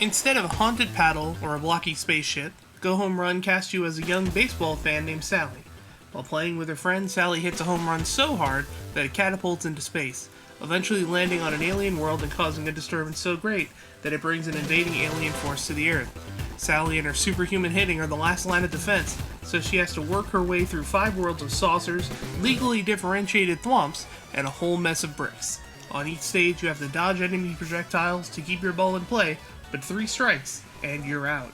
Instead of a haunted paddle or a blocky spaceship, Go Home Run casts you as a young baseball fan named Sally. While playing with her friend, Sally hits a home run so hard that it catapults into space, eventually landing on an alien world and causing a disturbance so great that it brings an invading alien force to the Earth. Sally and her superhuman hitting are the last line of defense, so she has to work her way through 5 worlds of saucers, legally differentiated thwomps, and a whole mess of bricks. On each stage, you have to dodge enemy projectiles to keep your ball in play, but 3 strikes, and you're out.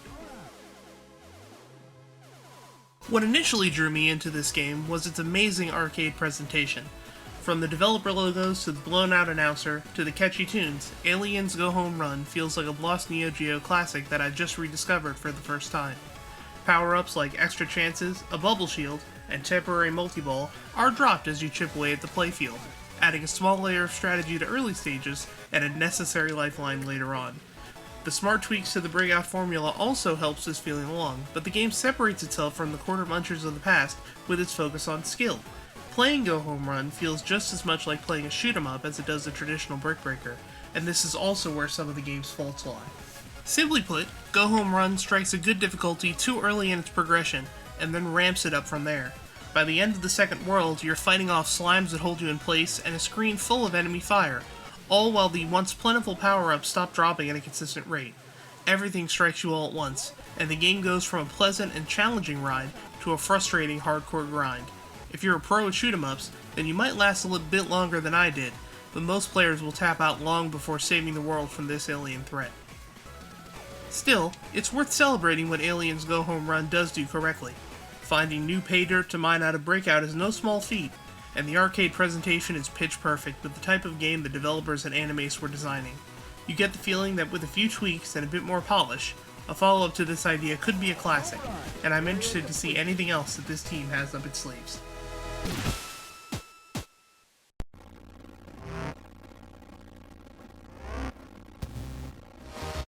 What initially drew me into this game was its amazing arcade presentation. From the developer logos to the blown-out announcer to the catchy tunes, Aliens Go Home Run feels like a lost Neo Geo classic that I just rediscovered for the first time. Power-ups like extra chances, a bubble shield, and temporary multi-ball are dropped as you chip away at the playfield, adding a small layer of strategy to early stages and a necessary lifeline later on. The smart tweaks to the breakout formula also helps this feeling along, but the game separates itself from the quarter munchers of the past with its focus on skill. Playing Go Home Run feels just as much like playing a shoot-'em-up as it does a traditional Brick Breaker, and this is also where some of the game's faults lie. Simply put, Go Home Run strikes a good difficulty too early in its progression, and then ramps it up from there. By the end of the second world, you're fighting off slimes that hold you in place and a screen full of enemy fire, all while the once plentiful power-ups stop dropping at a consistent rate. Everything strikes you all at once, and the game goes from a pleasant and challenging ride to a frustrating hardcore grind. If you're a pro at shoot-'em-ups, then you might last a little bit longer than I did, but most players will tap out long before saving the world from this alien threat. Still, it's worth celebrating what Aliens Go Home Run does do correctly. Finding new pay dirt to mine out of Breakout is no small feat, and the arcade presentation is pitch perfect with the type of game the developers at Animace were designing. You get the feeling that with a few tweaks and a bit more polish, a follow-up to this idea could be a classic, and I'm interested to see anything else that this team has up its sleeves.